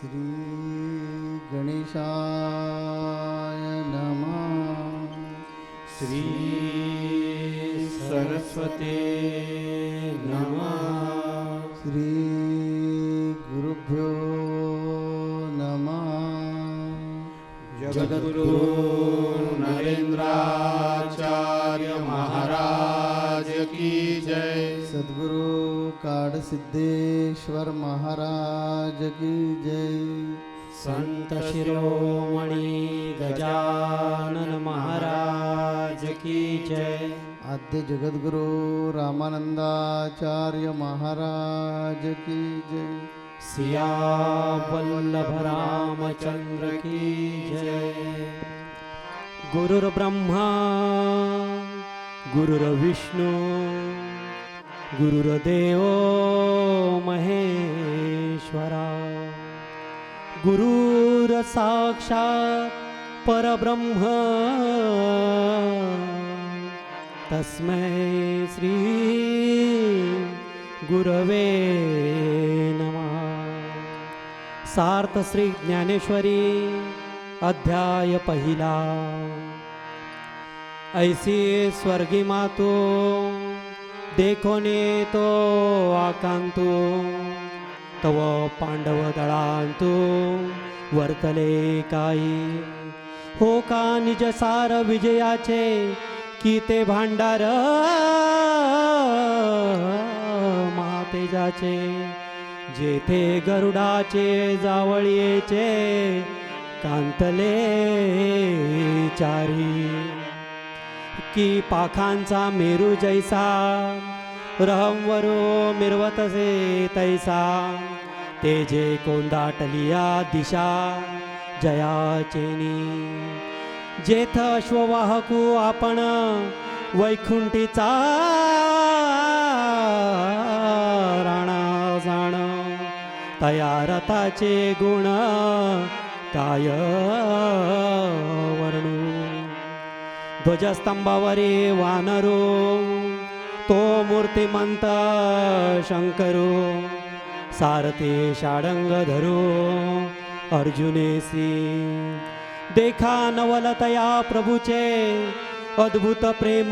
श्री गणेशाय नमः। श्री सरस्वते नमः। श्री गुरुभ्यो नमः। जगद्गुरु नरेंद्राचार्य महाराज की जय। सद्गुरु काड सिद्धेश्वर महाराज की जय। संत शिरोमणि गजानन महाराज की जय। आद्य जगद्गुरु रामानंदाचार्य महाराज की जय। सिया वल्लभ रामचंद्र की जय। गुरुर्ब्रह्मा गुरुर्विष्णु गुरुर्देवो महेश्वरा। गुरुर्साक्षात् परब्रह्म तस्मै श्री गुरवे नमः। सार्थ श्री ज्ञानेश्वरी अध्याय पहिला। ऐसी स्वर्गी मातो देखोने तो आकांतो तव पांडव दळांतो वर्तले काही। हो का निज सार विजयाचे की ते भांडार महातेजाचे। जेथे गरुडाचे जावळीचे कांतले चारी। की पाखांचा मेरू जैसा रहमवरो मिरवतसे तैसा। तेजे कोंदाटलिया दिशा जयाचेनी। जेथ अश्ववाहकू आपण वैकुंठीचा राणा जाण। तया रथाचे गुण काय वर्णू। ध्वजस्तंभावरी वानरो तो मूर्तिमंत शंकरो। सारथी षाडंग धरो अर्जुनेसी। देखा नवलतया प्रभूचे अद्भुत प्रेम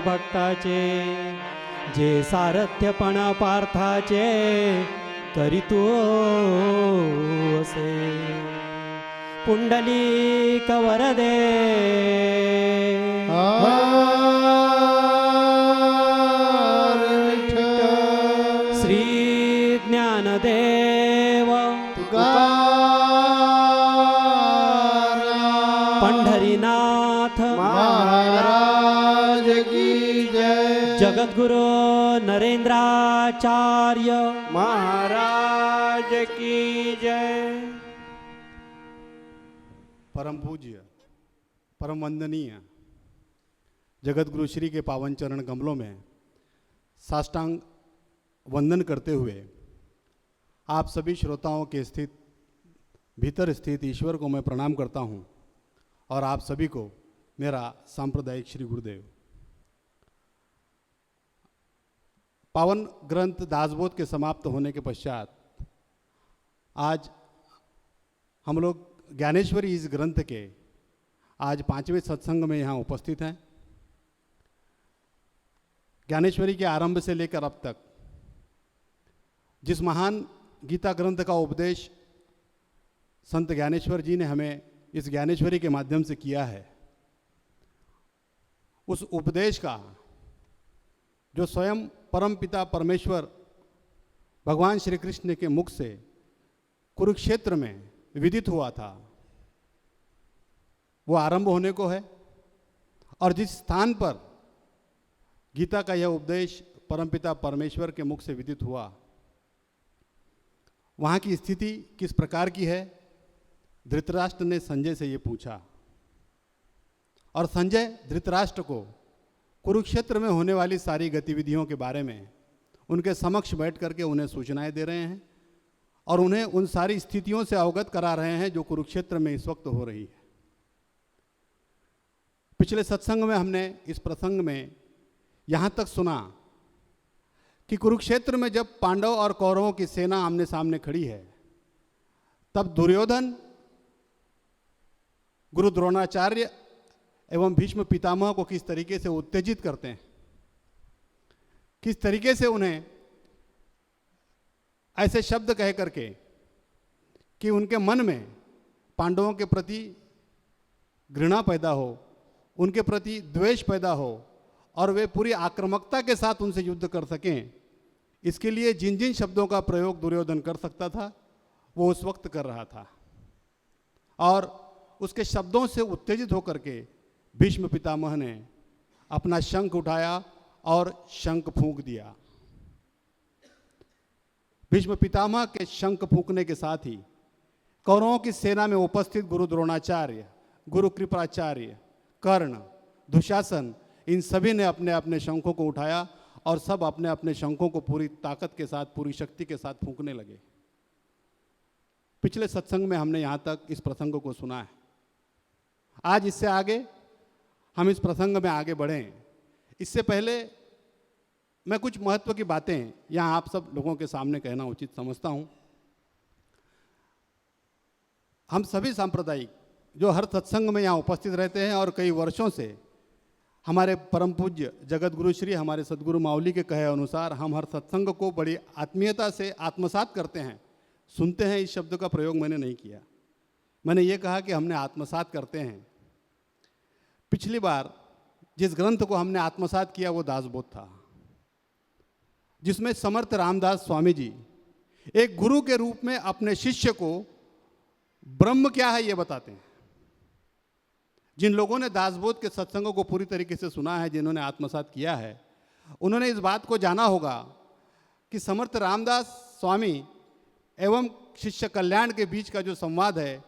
भक्ताचे। जे सारथ्यपण पार्थाचे करीतो असे। पुंडलिक वरदे श्री ज्ञानदेव पंढरीनाथ महाराज की जय। जगद्गुरु नरेंद्राचार्य महाराज की जय। परम पूज्य परम वंदनीय जगतगुरु श्री के पावन चरण कमलों में साष्टांग वंदन करते हुए आप सभी श्रोताओं के भीतर स्थित ईश्वर को मैं प्रणाम करता हूं और आप सभी को मेरा सांप्रदायिक श्री गुरुदेव। पावन ग्रंथ दासबोध के समाप्त होने के पश्चात आज हम लोग ज्ञानेश्वरी इस ग्रंथ के आज 5वें सत्संग में यहाँ उपस्थित हैं। ज्ञानेश्वरी के आरंभ से लेकर अब तक जिस महान गीता ग्रंथ का उपदेश संत ज्ञानेश्वर जी ने हमें इस ज्ञानेश्वरी के माध्यम से किया है, उस उपदेश का जो स्वयं परम पिता परमेश्वर भगवान श्री कृष्ण के मुख से कुरुक्षेत्र में विदित हुआ था, वो आरंभ होने को है। और जिस स्थान पर गीता का यह उपदेश परमपिता परमेश्वर के मुख से विदित हुआ, वहाँ की स्थिति किस प्रकार की है, धृतराष्ट्र ने संजय से ये पूछा। और संजय धृतराष्ट्र को कुरुक्षेत्र में होने वाली सारी गतिविधियों के बारे में उनके समक्ष बैठ करके उन्हें सूचनाएं दे रहे हैं और उन्हें उन सारी स्थितियों से अवगत करा रहे हैं जो कुरुक्षेत्र में इस वक्त हो रही है। पिछले सत्संग में हमने इस प्रसंग में यहाँ तक सुना कि कुरुक्षेत्र में जब पांडव और कौरवों की सेना आमने सामने खड़ी है, तब दुर्योधन गुरु द्रोणाचार्य एवं भीष्म पितामह को किस तरीके से उत्तेजित करते हैं, किस तरीके से उन्हें ऐसे शब्द कह करके कि उनके मन में पांडवों के प्रति घृणा पैदा हो, उनके प्रति द्वेष पैदा हो और वे पूरी आक्रामकता के साथ उनसे युद्ध कर सकें। इसके लिए जिन जिन शब्दों का प्रयोग दुर्योधन कर सकता था वो उस वक्त कर रहा था, और उसके शब्दों से उत्तेजित होकर के भीष्म पितामह ने अपना शंख उठाया और शंख फूंक दिया। भीष्म पितामह के शंख फूंकने के साथ ही कौरवों की सेना में उपस्थित गुरु द्रोणाचार्य, गुरु कृपाचार्य, कर्ण, दुशासन, इन सभी ने अपने अपने शंखों को उठाया और सब अपने अपने शंखों को पूरी ताकत के साथ, पूरी शक्ति के साथ फूंकने लगे। पिछले सत्संग में हमने यहाँ तक इस प्रसंग को सुना है। आज इससे आगे हम इस प्रसंग में आगे बढ़ें, इससे पहले मैं कुछ महत्व की बातें यहाँ आप सब लोगों के सामने कहना उचित समझता हूँ। हम सभी सांप्रदायिक जो हर सत्संग में यहाँ उपस्थित रहते हैं और कई वर्षों से हमारे परम पूज्य जगत गुरु श्री हमारे सदगुरु माउली के कहे अनुसार हम हर सत्संग को बड़ी आत्मीयता से आत्मसात करते हैं, सुनते हैं। इस शब्द का प्रयोग मैंने नहीं किया, मैंने ये कहा कि हमने आत्मसात करते हैं। पिछली बार जिस ग्रंथ को हमने आत्मसात किया वो दासबोध था, जिसमें समर्थ रामदास स्वामी जी एक गुरु के रूप में अपने शिष्य को ब्रह्म क्या है ये बताते हैं। जिन लोगों ने दासबोध के सत्संगों को पूरी तरीके से सुना है, जिन्होंने आत्मसात किया है, उन्होंने इस बात को जाना होगा कि समर्थ रामदास स्वामी एवं शिष्य कल्याण के बीच का जो संवाद है,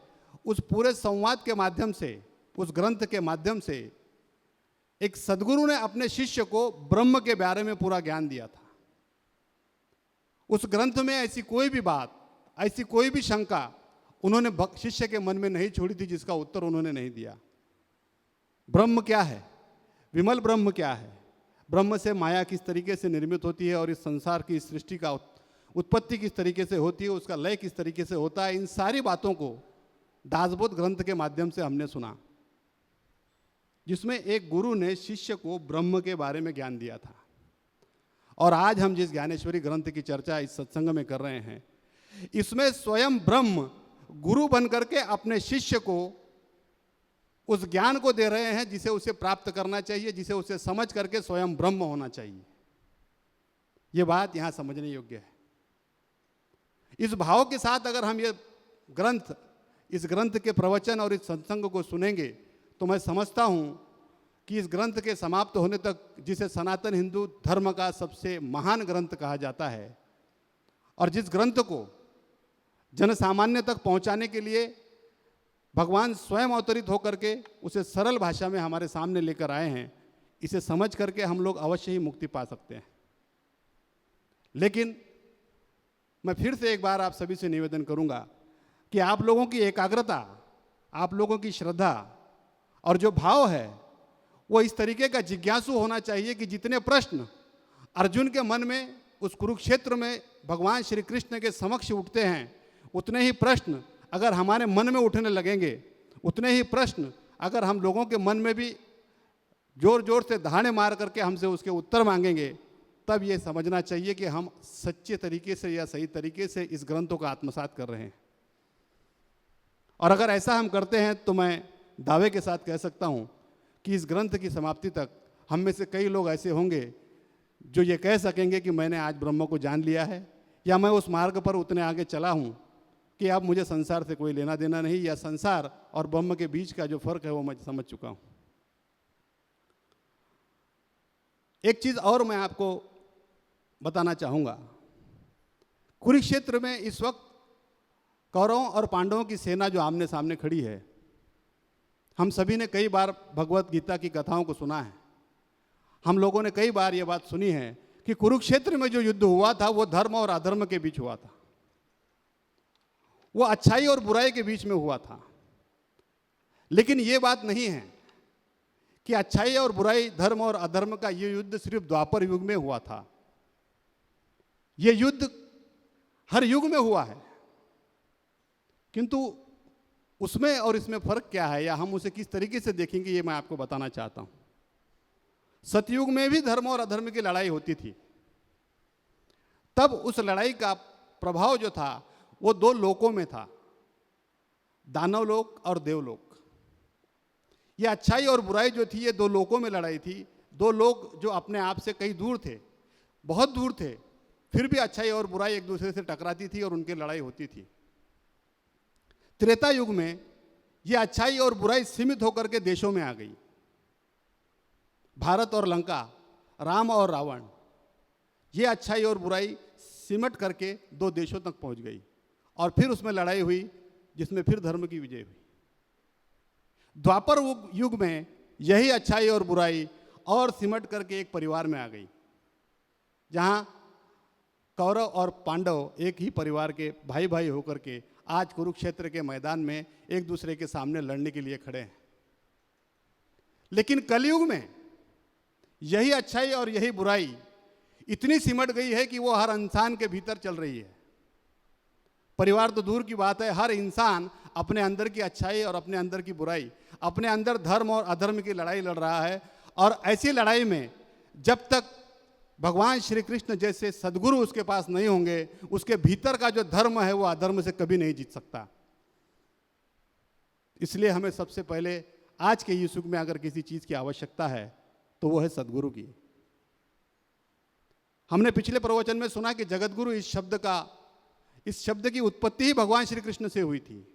उस पूरे संवाद के माध्यम से, उस ग्रंथ के माध्यम से एक सदगुरु ने अपने शिष्य को ब्रह्म के बारे में पूरा ज्ञान दिया था। उस ग्रंथ में ऐसी कोई भी बात, ऐसी कोई भी शंका उन्होंने शिष्य के मन में नहीं छोड़ी थी जिसका उत्तर उन्होंने नहीं दिया। ब्रह्म क्या है, विमल ब्रह्म क्या है, ब्रह्म से माया किस तरीके से निर्मित होती है और इस संसार की सृष्टि का उत्पत्ति किस तरीके से होती है, उसका लय किस तरीके से होता है, इन सारी बातों को दासबोध ग्रंथ के माध्यम से हमने सुना, जिसमें एक गुरु ने शिष्य को ब्रह्म के बारे में ज्ञान दिया था। और आज हम जिस ज्ञानेश्वरी ग्रंथ की चर्चा इस सत्संग में कर रहे हैं, इसमें स्वयं ब्रह्म गुरु बन करके अपने शिष्य को उस ज्ञान को दे रहे हैं जिसे उसे प्राप्त करना चाहिए, जिसे उसे समझ करके स्वयं ब्रह्म होना चाहिए। ये बात यहां समझने योग्य है। इस भाव के साथ अगर हम ये ग्रंथ, इस ग्रंथ के प्रवचन और इस सत्संग को सुनेंगे तो मैं समझता हूं कि इस ग्रंथ के समाप्त होने तक, जिसे सनातन हिंदू धर्म का सबसे महान ग्रंथ कहा जाता है और जिस ग्रंथ को जनसामान्य तक पहुंचाने के लिए भगवान स्वयं अवतरित होकर के उसे सरल भाषा में हमारे सामने लेकर आए हैं, इसे समझ करके हम लोग अवश्य ही मुक्ति पा सकते हैं। लेकिन मैं फिर से एक बार आप सभी से निवेदन करूंगा कि आप लोगों की एकाग्रता, आप लोगों की श्रद्धा और जो भाव है वो इस तरीके का जिज्ञासु होना चाहिए कि जितने प्रश्न अर्जुन के मन में उस कुरुक्षेत्र में भगवान श्री कृष्ण के समक्ष उठते हैं, उतने ही प्रश्न अगर हमारे मन में उठने लगेंगे, उतने ही प्रश्न अगर हम लोगों के मन में भी जोर जोर से दहाड़े मार करके हमसे उसके उत्तर मांगेंगे, तब ये समझना चाहिए कि हम सच्चे तरीके से या सही तरीके से इस ग्रंथों का आत्मसात कर रहे हैं। और अगर ऐसा हम करते हैं तो मैं दावे के साथ कह सकता हूँ कि इस ग्रंथ की समाप्ति तक हम में से कई लोग ऐसे होंगे जो ये कह सकेंगे कि मैंने आज ब्रह्म को जान लिया है, या मैं उस मार्ग पर उतने आगे चला हूँ कि अब मुझे संसार से कोई लेना देना नहीं, या संसार और ब्रह्म के बीच का जो फर्क है वो मैं समझ चुका हूँ। एक चीज़ और मैं आपको बताना चाहूँगा। कुरुक्षेत्र में इस वक्त कौरवों और पांडवों की सेना जो आमने सामने खड़ी है, हम सभी ने कई बार भगवत गीता की कथाओं को सुना है। हम लोगों ने कई बार ये बात सुनी है कि कुरुक्षेत्र में जो युद्ध हुआ था वो धर्म और अधर्म के बीच हुआ था, वो अच्छाई और बुराई के बीच में हुआ था। लेकिन ये बात नहीं है कि अच्छाई और बुराई, धर्म और अधर्म का ये युद्ध सिर्फ द्वापर युग में हुआ था। ये युद्ध हर युग में हुआ है, किंतु उसमें और इसमें फर्क क्या है या हम उसे किस तरीके से देखेंगे, ये मैं आपको बताना चाहता हूं। सतयुग में भी धर्म और अधर्म की लड़ाई होती थी। तब उस लड़ाई का प्रभाव जो था वो दो लोकों में था, दानव लोक और देवलोक। ये अच्छाई और बुराई जो थी, ये दो लोकों में लड़ाई थी। दो लोग जो अपने आप से कहीं दूर थे, बहुत दूर थे, फिर भी अच्छाई और बुराई एक दूसरे से टकराती थी और उनकी लड़ाई होती थी। त्रेता युग में ये अच्छाई और बुराई सीमित होकर के देशों में आ गई। भारत और लंका, राम और रावण, ये अच्छाई और बुराई सिमट करके दो देशों तक पहुंच गई और फिर उसमें लड़ाई हुई, जिसमें फिर धर्म की विजय हुई। द्वापर युग में यही अच्छाई और बुराई और सिमट करके एक परिवार में आ गई, जहां कौरव और पांडव एक ही परिवार के भाई भाई होकर के आज कुरुक्षेत्र के मैदान में एक दूसरे के सामने लड़ने के लिए खड़े हैं। लेकिन कलयुग में यही अच्छाई और यही बुराई इतनी सिमट गई है कि वो हर इंसान के भीतर चल रही है। परिवार तो दूर की बात है, हर इंसान अपने अंदर की अच्छाई और अपने अंदर की बुराई, अपने अंदर धर्म और अधर्म की लड़ाई लड़ रहा है। और ऐसी लड़ाई में जब तक भगवान श्री कृष्ण जैसे सद्गुरु उसके पास नहीं होंगे, उसके भीतर का जो धर्म है वो अधर्म से कभी नहीं जीत सकता। इसलिए हमें सबसे पहले आज के युग में अगर किसी चीज की आवश्यकता है तो वो है सद्गुरु की। हमने पिछले प्रवचन में सुना कि जगतगुरु इस शब्द की उत्पत्ति ही भगवान श्री कृष्ण से हुई थी।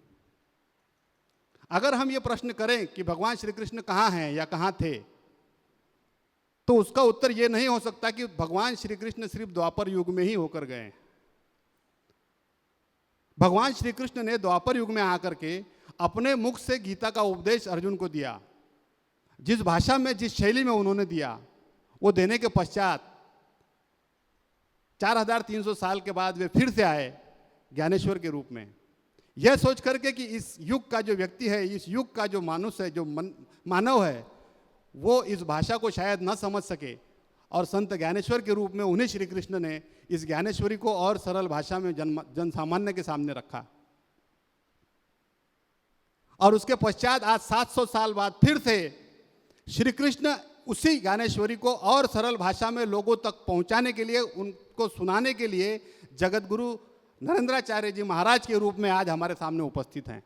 अगर हम ये प्रश्न करें कि भगवान श्री कृष्ण कहाँ हैं या कहाँ थे, तो उसका उत्तर ये नहीं हो सकता कि भगवान श्री कृष्ण सिर्फ द्वापर युग में ही होकर गए। भगवान श्री कृष्ण ने द्वापर युग में आकर के अपने मुख से गीता का उपदेश अर्जुन को दिया। जिस भाषा में, जिस शैली में उन्होंने दिया, वो देने के पश्चात 4300 साल के बाद वे फिर से आए ज्ञानेश्वर के रूप में, यह सोच करके कि इस युग का जो व्यक्ति है, इस युग का जो मानुष है, जो मानव है, वो इस भाषा को शायद न समझ सके, और संत ज्ञानेश्वर के रूप में उन्हें श्री कृष्ण ने इस ज्ञानेश्वरी को और सरल भाषा में जन सामान्य के सामने रखा। और उसके पश्चात आज 700 साल बाद फिर से श्री कृष्ण उसी ज्ञानेश्वरी को और सरल भाषा में लोगों तक पहुंचाने के लिए, उनको सुनाने के लिए जगतगुरु नरेंद्राचार्य जी महाराज के रूप में आज हमारे सामने उपस्थित हैं।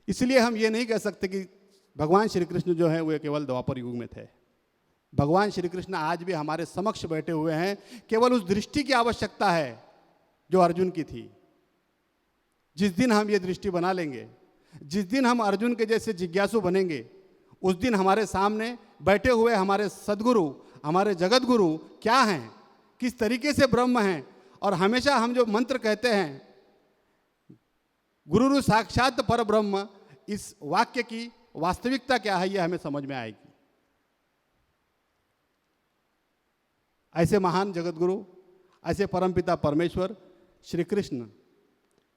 इसलिए हम ये नहीं कह सकते कि भगवान श्री कृष्ण जो है वो केवल द्वापर युग में थे। भगवान श्री कृष्ण आज भी हमारे समक्ष बैठे हुए हैं, केवल उस दृष्टि की आवश्यकता है जो अर्जुन की थी। जिस दिन हम ये दृष्टि बना लेंगे, जिस दिन हम अर्जुन के जैसे जिज्ञासु बनेंगे, उस दिन हमारे सामने बैठे हुए हमारे सद्गुरु, हमारे जगत गुरु क्या हैं, किस तरीके से ब्रह्म हैं। और हमेशा हम जो मंत्र कहते हैं गुरुरु साक्षात पर ब्रह्म, इस वाक्य की वास्तविकता क्या है ये हमें समझ में आएगी। ऐसे महान जगत गुरु, ऐसे परमपिता परमेश्वर श्री कृष्ण,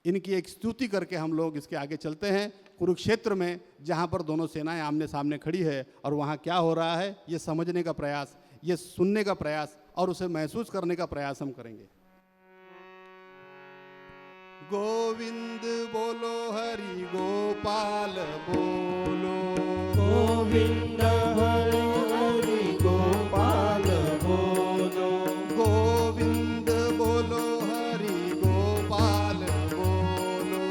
इनकी एक स्तुति करके हम लोग इसके आगे चलते हैं। कुरुक्षेत्र में जहाँ पर दोनों सेनाएं आमने सामने खड़ी है और वहाँ क्या हो रहा है ये समझने का प्रयास, ये सुनने का प्रयास और उसे महसूस करने का प्रयास हम करेंगे। गोविंद बोलो, हरि गोपाल बोलो, गोविंद हरि गोपाल बोलो, गोविंद बोलो, हरि गोपाल बोलो,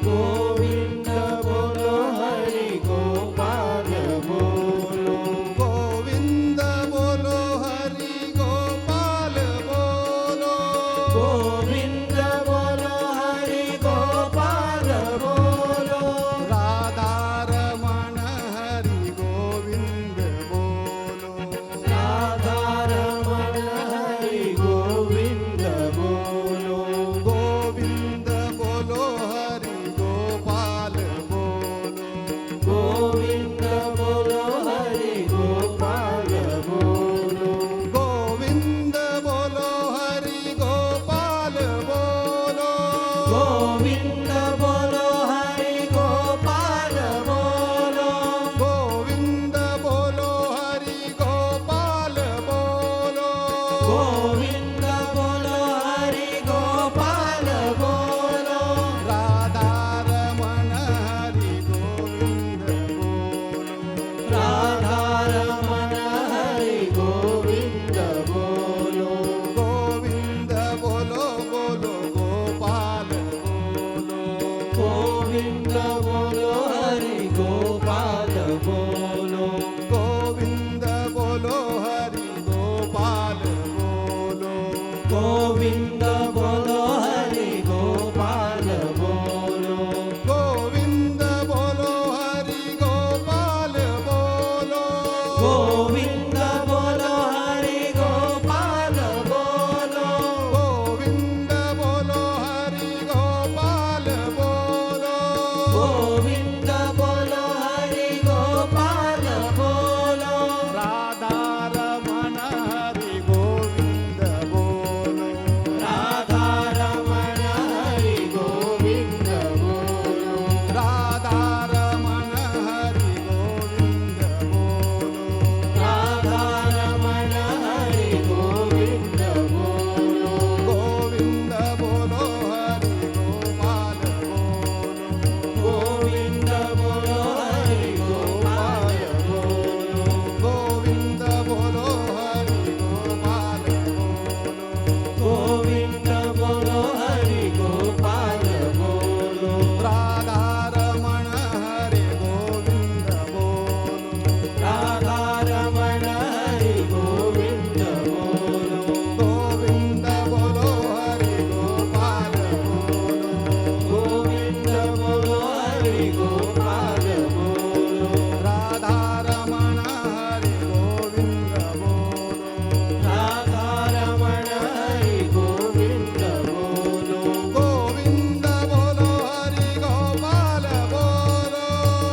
गोविंद बोलो हरि गोपाल बोलो, गोविंद बोलो, हरि गोपाल बोलो, गोविंद बोलो हरि गोपाल बोलो, राधा रमण हरि गोविंद बोलो, राधा रमण हरि गोविंद बोलो, गोविंद बोलो, हरि गोपाल बोलो, गोविंद बोलो हरि गोपाल बोलो, गोविंद बोलो, हरि गोपाल बोलो, गोविंद बोलो हरि गोपाल बोलो, गोविंद बोलो, हरि गोपाल बोलो, गोविंद बोलो गोविंद बोलो हरि गोपाल बोलो गोविंद बोलो हरि गोपाल बोलो गोविंद बोलो हरि गोपाल बोलो गोविंद बोलो हरि गोपाल बोलो गोविंद बोलो हरि गोपाल बोलो गोविंद बोलो हरि गोपाल बोलो गोविंद बोलो हरि गोपाल बोलो राधा रमण हरि गोविंद बोलो राधा रमण हरि गोविंद बोलो राधा रमण हरि गोविंद बोलो राधा रमण हरि गोविंद बोलो गोविंद बोलो हरि गोपाल बोलो गोविंद बोलो हरि गोपाल बोलो गोविंद बोलो हरि गोपाल बोलो गोविंद बोलो हरि गोपाल बोलो राधा रमण हरि गोविंद बोलो राधा रमण हरि गोविंद बोलो गोविंद बोलो हरि गोपाल बोलो गोविंद बोलो हरि गोपाल बोलो राधा रमण हरि गोविंद बोलो राधा रमण हरि गोविंद बोलो गोविंद बोलो हरि गोपाल बोलो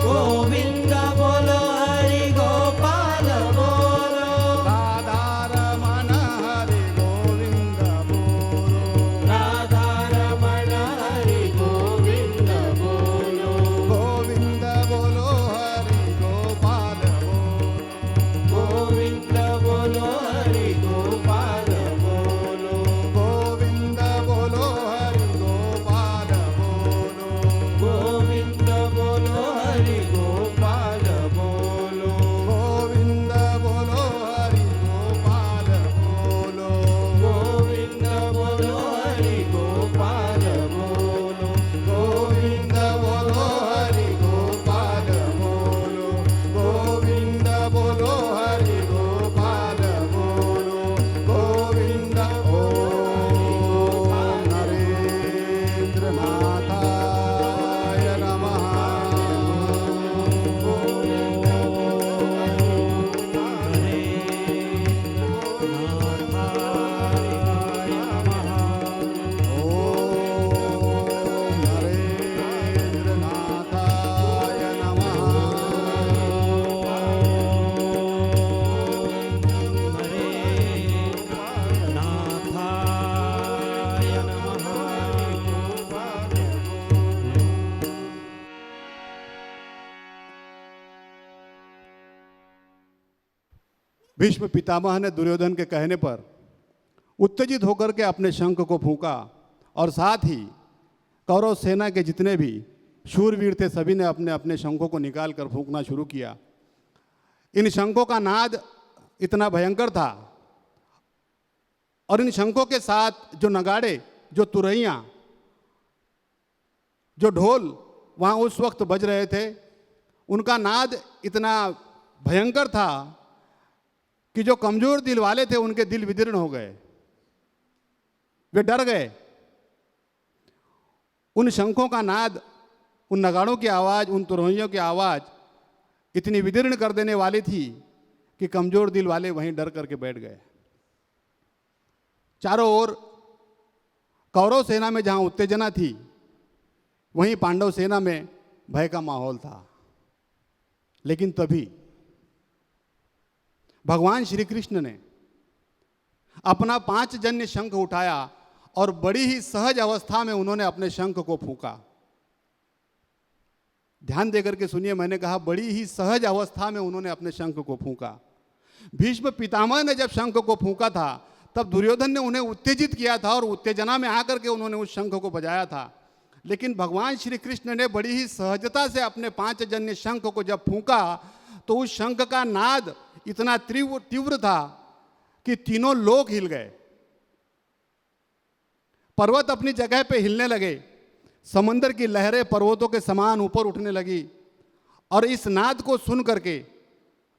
गोविंद बोलो हरि गोपाल बोलो राधा रमण हरि गोविंद बोलो राधा रमण हरि गोविंद बोलो गोविंद बोलो हरि गोपाल बोलो गोविंद बोलो हरि गोपाल बोलो गोविंद बोलो हरि गोपाल बोलो गोविंद बोलो हरि गोपाल बोलो गोविंद बोलो हरि गोपाल बोलो गोविंद बोलो हरि गोपाल बोलो गोविंद बोलो हरि गोपाल बोलो गोविंद बोलो हरि गोपाल बोलो गोविंद ओम नरेंद्र नाथाय नमः ओम नरेंद्र नाथाय भीष्म पितामह ने दुर्योधन के कहने पर उत्तेजित होकर के अपने शंख को फूंका और साथ ही कौरव सेना के जितने भी शूरवीर थे सभी ने अपने अपने शंखों को निकाल कर फूंकना शुरू किया। इन शंखों का नाद इतना भयंकर था और इन शंखों के साथ जो नगाड़े, जो तुरैयां, जो ढोल वहाँ उस वक्त बज रहे थे, उनका नाद इतना भयंकर था कि जो कमजोर दिल वाले थे उनके दिल विदीर्ण हो गए, वे डर गए। उन शंखों का नाद, उन नगाड़ों की आवाज़, उन तुरैयों की आवाज़ इतनी विदीर्ण कर देने वाली थी कि कमजोर दिल वाले वहीं डर करके बैठ गए। चारों ओर कौरव सेना में जहाँ उत्तेजना थी, वहीं पांडव सेना में भय का माहौल था। लेकिन तभी भगवान श्री कृष्ण ने अपना 5 जन्य शंख उठाया और बड़ी ही सहज अवस्था में उन्होंने अपने शंख को फूंका। ध्यान देकर के सुनिए, मैंने कहा बड़ी ही सहज अवस्था में उन्होंने अपने शंख को फूंका। भीष्म पितामह ने जब शंख को फूंका था तब दुर्योधन ने उन्हें उत्तेजित किया था और उत्तेजना में आकर के उन्होंने उस शंख को बजाया था। लेकिन भगवान श्री कृष्ण ने बड़ी ही सहजता से अपने 5 जन्य शंख को जब फूंका तो उस शंख का नाद इतना तीव्र था कि तीनों लोक हिल गए। पर्वत अपनी जगह पे हिलने लगे, समंदर की लहरें पर्वतों के समान ऊपर उठने लगी और इस नाद को सुन करके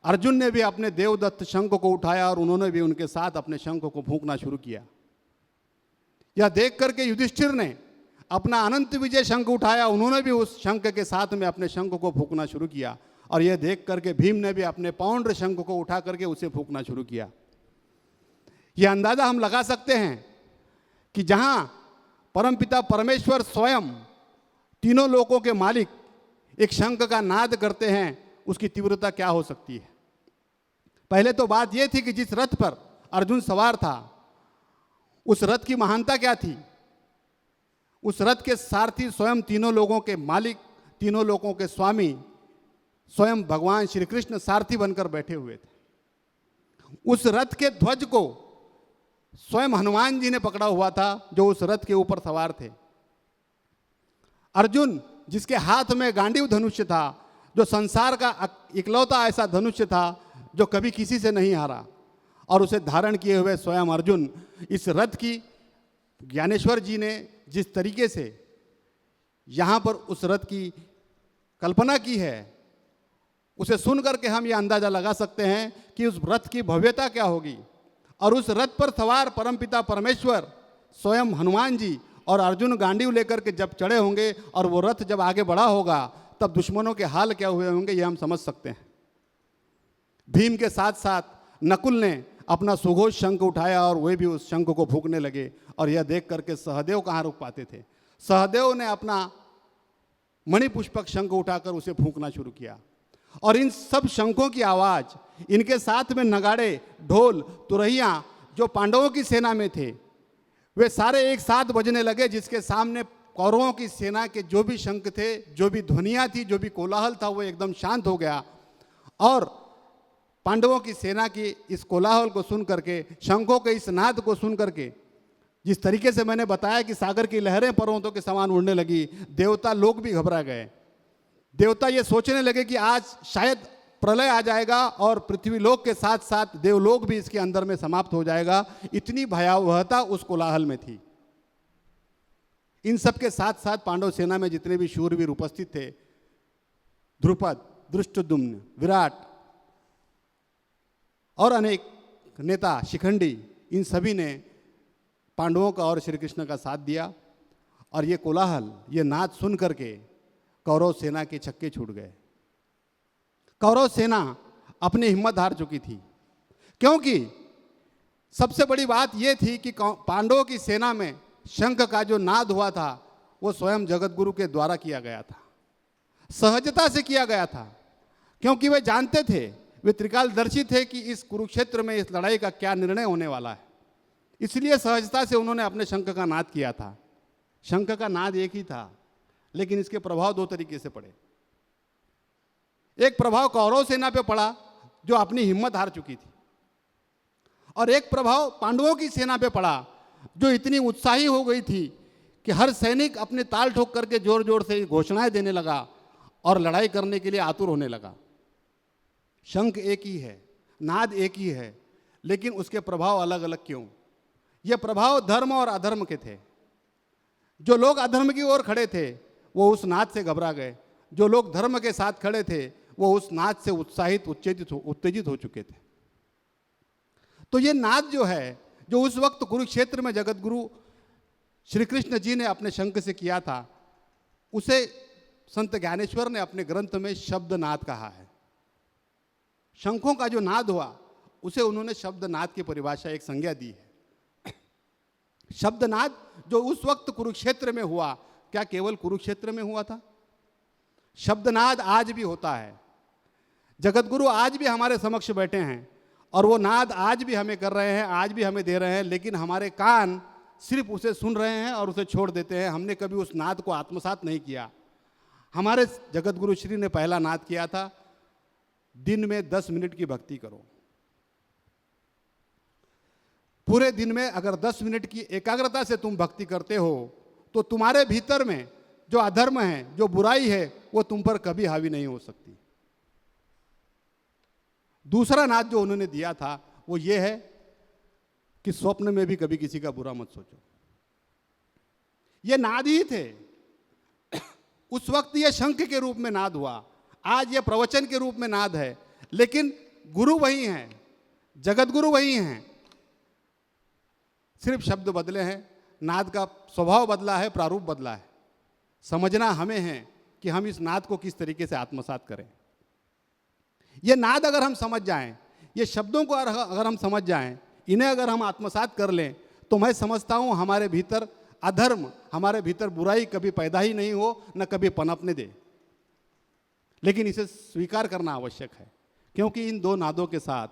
अर्जुन ने भी अपने देवदत्त शंख को उठाया और उन्होंने भी उनके साथ अपने शंख को फूंकना शुरू किया। यह देख करके युधिष्ठिर ने अपना अनंत विजय शंख उठाया, उन्होंने भी उस शंख के साथ में अपने शंख को फूंकना शुरू किया। और यह देख करके भीम ने भी अपने पौंड्र शंख को उठा करके उसे फूंकना शुरू किया। यह अंदाजा हम लगा सकते हैं कि जहां परमपिता परमेश्वर स्वयं तीनों लोकों के मालिक एक शंख का नाद करते हैं, उसकी तीव्रता क्या हो सकती है। पहले तो बात यह थी कि जिस रथ पर अर्जुन सवार था, उस रथ की महानता क्या थी। उस रथ के सारथी स्वयं तीनों लोगों के मालिक, तीनों लोगों के स्वामी स्वयं भगवान श्री कृष्ण सारथी बनकर बैठे हुए थे। उस रथ के ध्वज को स्वयं हनुमान जी ने पकड़ा हुआ था, जो उस रथ के ऊपर सवार थे। अर्जुन जिसके हाथ में गांडीव धनुष्य था, जो संसार का इकलौता ऐसा धनुष्य था जो कभी किसी से नहीं हारा, और उसे धारण किए हुए स्वयं अर्जुन इस रथ की, ज्ञानेश्वर जी ने जिस तरीके से यहाँ पर उस रथ की कल्पना की है, उसे सुन करके हम ये अंदाजा लगा सकते हैं कि उस रथ की भव्यता क्या होगी। और उस रथ पर सवार परमपिता परमेश्वर स्वयं हनुमान जी और अर्जुन गांडीव लेकर के जब चढ़े होंगे और वो रथ जब आगे बढ़ा होगा, तब दुश्मनों के हाल क्या हुए होंगे, ये हम समझ सकते हैं। भीम के साथ साथ नकुल ने अपना सुघोष शंख उठाया और वे भी उस शंख को फूंकने लगे। और यह देख करके सहदेव कहाँ रुक पाते थे। सहदेव ने अपना मणिपुष्पक शंख उठाकर उसे फूंकना शुरू किया। और इन सब शंखों की आवाज, इनके साथ में नगाड़े, ढोल, तुरहियां जो पांडवों की सेना में थे, वे सारे एक साथ बजने लगे, जिसके सामने कौरवों की सेना के जो भी शंख थे, जो भी ध्वनियां थी, जो भी कोलाहल था, वो एकदम शांत हो गया। और पांडवों की सेना की इस कोलाहल को सुन करके, शंखों के इस नाद को सुन करके, जिस तरीके से मैंने बताया कि सागर की लहरें पर्वतों के समान उड़ने लगी, देवता लोग भी घबरा गए। देवता ये सोचने लगे कि आज शायद प्रलय आ जाएगा और पृथ्वी लोक के साथ साथ देवलोक भी इसके अंदर में समाप्त हो जाएगा। इतनी भयावहता उस कोलाहल में थी। इन सब के साथ साथ पांडव सेना में जितने भी शूरवीर उपस्थित थे, ध्रुपद, धृष्टद्युम्न, विराट और अनेक नेता, शिखंडी, इन सभी ने पांडवों का और श्री कृष्ण का साथ दिया। और ये कोलाहल, ये नाद सुन करके कौरव सेना के छक्के छूट गए। कौरव सेना अपनी हिम्मत हार चुकी थी, क्योंकि सबसे बड़ी बात यह थी कि पांडवों की सेना में शंख का जो नाद हुआ था, वो स्वयं जगतगुरु के द्वारा किया गया था, सहजता से किया गया था। क्योंकि वे जानते थे, वे त्रिकालदर्शी थे कि इस कुरुक्षेत्र में इस लड़ाई का क्या निर्णय होने वाला है। इसलिए सहजता से उन्होंने अपने शंख का नाद किया था। शंख का नाद एक ही था, लेकिन इसके प्रभाव दो तरीके से पड़े। एक प्रभाव कौरव सेना पे पड़ा, जो अपनी हिम्मत हार चुकी थी, और एक प्रभाव पांडवों की सेना पे पड़ा, जो इतनी उत्साही हो गई थी कि हर सैनिक अपने ताल ठोक करके जोर जोर से घोषणाएं देने लगा और लड़ाई करने के लिए आतुर होने लगा। शंख एक ही है, नाद एक ही है, लेकिन उसके प्रभाव अलग अलग क्यों? ये प्रभाव धर्म और अधर्म के थे। जो लोग अधर्म की ओर खड़े थे, वो उस नाद से घबरा गए। जो लोग धर्म के साथ खड़े थे, वो उस नाद से उत्साहित, उत्तेजित हो चुके थे। तो ये नाद जो है, जो उस वक्त कुरुक्षेत्र में जगतगुरु श्री कृष्ण जी ने अपने शंख से किया था, उसे संत ज्ञानेश्वर ने अपने ग्रंथ में शब्द नाद कहा है। शंखों का जो नाद हुआ, उसे उन्होंने शब्द नाद की परिभाषा, एक संज्ञा दी है। शब्द नाद जो उस वक्त कुरुक्षेत्र में हुआ, क्या केवल कुरुक्षेत्र में हुआ था? शब्दनाद आज भी होता है। जगतगुरु आज भी हमारे समक्ष बैठे हैं और वो नाद आज भी हमें कर रहे हैं, आज भी हमें दे रहे हैं, लेकिन हमारे कान सिर्फ उसे सुन रहे हैं और उसे छोड़ देते हैं। हमने कभी उस नाद को आत्मसात नहीं किया। हमारे जगतगुरु श्री ने पहला नाद किया था, दिन में 10 मिनट की भक्ति करो। पूरे दिन में अगर 10 मिनट की एकाग्रता से तुम भक्ति करते हो, तो तुम्हारे भीतर में जो अधर्म है, जो बुराई है, वो तुम पर कभी हावी नहीं हो सकती। दूसरा नाद जो उन्होंने दिया था, वो ये है कि स्वप्न में भी कभी किसी का बुरा मत सोचो। ये नाद ही थे। उस वक्त ये शंख के रूप में नाद हुआ, आज ये प्रवचन के रूप में नाद है, लेकिन गुरु वही हैं, जगत गुरु वही हैं, सिर्फ शब्द बदले हैं, नाद का स्वभाव बदला है, प्रारूप बदला है। समझना हमें है कि हम इस नाद को किस तरीके से आत्मसात करें। ये नाद अगर हम समझ जाएं, ये शब्दों को अगर हम समझ जाएं, इन्हें अगर हम आत्मसात कर लें, तो मैं समझता हूं हमारे भीतर अधर्म, हमारे भीतर बुराई कभी पैदा ही नहीं हो, न कभी पनपने दे। लेकिन इसे स्वीकार करना आवश्यक है, क्योंकि इन दो नादों के साथ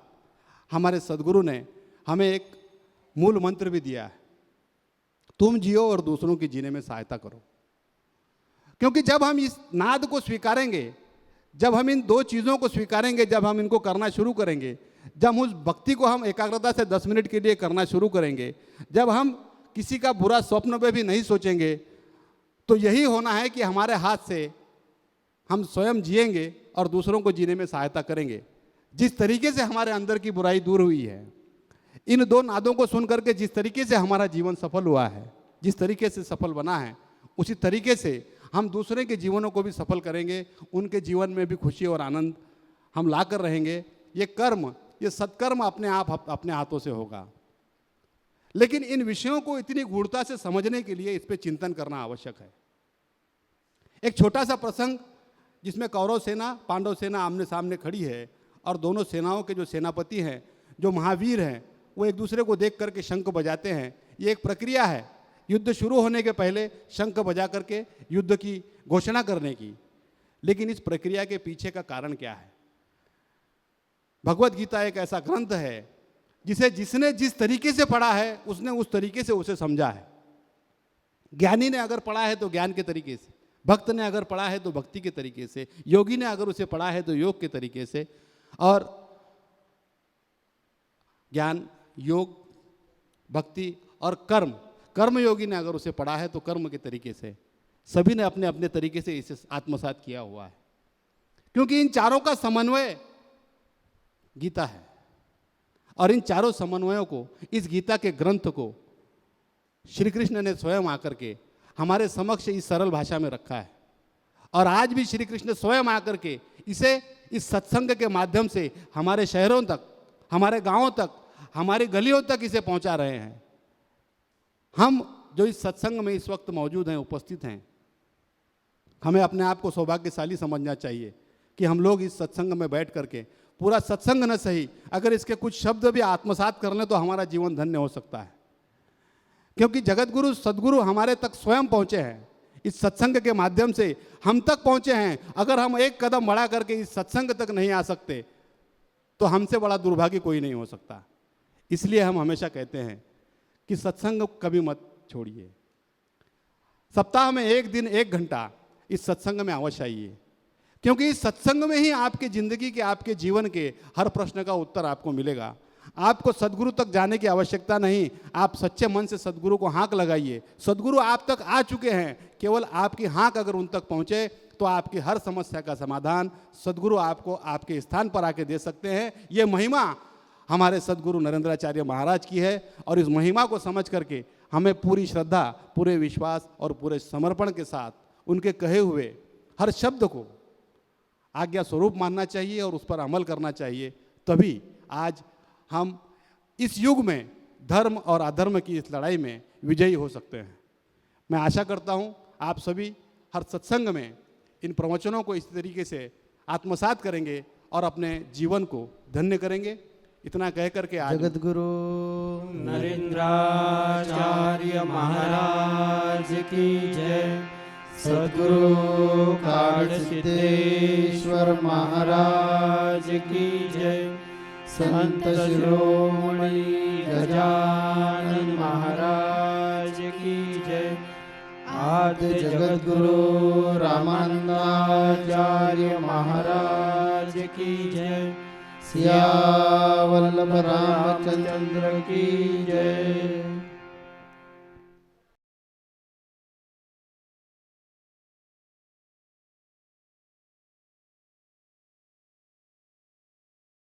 हमारे सदगुरु ने हमें एक मूल मंत्र भी दिया है, तुम जियो और दूसरों की जीने में सहायता करो। क्योंकि जब हम इस नाद को स्वीकारेंगे, जब हम इन दो चीज़ों को स्वीकारेंगे, जब हम इनको करना शुरू करेंगे, जब उस भक्ति को हम एकाग्रता से 10 मिनट के लिए करना शुरू करेंगे, जब हम किसी का बुरा स्वप्न पे भी नहीं सोचेंगे, तो यही होना है कि हमारे हाथ से हम स्वयं जिएंगे और दूसरों को जीने में सहायता करेंगे। जिस तरीके से हमारे अंदर की बुराई दूर हुई है, इन दो नादों को सुन करके जिस तरीके से हमारा जीवन सफल हुआ है, जिस तरीके से सफल बना है, उसी तरीके से हम दूसरे के जीवनों को भी सफल करेंगे, उनके जीवन में भी खुशी और आनंद हम ला कर रहेंगे। ये कर्म, ये सत्कर्म अपने आप अपने हाथों से होगा। लेकिन इन विषयों को इतनी गूढ़ता से समझने के लिए इस पर चिंतन करना आवश्यक है। एक छोटा सा प्रसंग जिसमें कौरव सेना, पांडव सेना आमने सामने खड़ी है, और दोनों सेनाओं के जो सेनापति हैं, जो महावीर हैं, वो एक दूसरे को देख करके शंख बजाते हैं। ये एक प्रक्रिया है युद्ध शुरू होने के पहले शंख बजा करके युद्ध की घोषणा करने की। लेकिन इस प्रक्रिया के पीछे का कारण क्या है? भगवत गीता एक ऐसा ग्रंथ है जिसे जिसने जिस तरीके से पढ़ा है, उसने उस तरीके से उसे समझा है। ज्ञानी ने अगर पढ़ा है तो ज्ञान के तरीके से, भक्त ने अगर पढ़ा है तो भक्ति के तरीके से, योगी ने अगर उसे पढ़ा है तो योग के तरीके से, और ज्ञान, योग, भक्ति और कर्म, कर्मयोगी ने अगर उसे पढ़ा है तो कर्म के तरीके से। सभी ने अपने अपने तरीके से इसे आत्मसात किया हुआ है, क्योंकि इन चारों का समन्वय गीता है। और इन चारों समन्वयों को, इस गीता के ग्रंथ को श्री कृष्ण ने स्वयं आकर के हमारे समक्ष इस सरल भाषा में रखा है। और आज भी श्री कृष्ण स्वयं आकर के इसे इस सत्संग के माध्यम से हमारे शहरों तक, हमारे गांवों तक, हमारी गलियों तक इसे पहुंचा रहे हैं। हम जो इस सत्संग में इस वक्त मौजूद हैं, उपस्थित हैं, हमें अपने आप को सौभाग्यशाली समझना चाहिए कि हम लोग इस सत्संग में बैठ करके, पूरा सत्संग न सही, अगर इसके कुछ शब्द भी आत्मसात कर लें तो हमारा जीवन धन्य हो सकता है। क्योंकि जगत गुरु सदगुरु हमारे तक स्वयं पहुंचे हैं, इस सत्संग के माध्यम से हम तक पहुंचे हैं। अगर हम एक कदम बढ़ा करके इस सत्संग तक नहीं आ सकते तो हमसे बड़ा दुर्भाग्य कोई नहीं हो सकता। इसलिए हम हमेशा कहते हैं कि सत्संग कभी मत छोड़िए। सप्ताह में एक दिन, एक घंटा इस सत्संग में अवश्य आइए, क्योंकि इस सत्संग में ही आपकी जिंदगी के, आपके जीवन के हर प्रश्न का उत्तर आपको मिलेगा। आपको सदगुरु तक जाने की आवश्यकता नहीं, आप सच्चे मन से सदगुरु को हाँक लगाइए। सदगुरु आप तक आ चुके हैं, केवल आपकी हाँक अगर उन तक पहुँचे तो आपकी हर समस्या का समाधान सदगुरु आपको आपके स्थान पर आके दे सकते हैं। ये महिमा हमारे सदगुरु नरेंद्राचार्य महाराज की है, और इस महिमा को समझ करके हमें पूरी श्रद्धा, पूरे विश्वास और पूरे समर्पण के साथ उनके कहे हुए हर शब्द को आज्ञा स्वरूप मानना चाहिए और उस पर अमल करना चाहिए। तभी आज हम इस युग में धर्म और अधर्म की इस लड़ाई में विजयी हो सकते हैं। मैं आशा करता हूँ आप सभी हर सत्संग में इन प्रवचनों को इस तरीके से आत्मसात करेंगे और अपने जीवन को धन्य करेंगे। इतना कह करके आज जगत गुरु नरेंद्राचार्य महाराज की जय। सद्गुरु काल सिद्धेश्वर महाराज की जय। संत शिरोमणि गजानन महाराज की जय। आद्य जगत गुरु रामानंदाचार्य महाराज की जय। सिया वल्लभ रामचंद्र की जय।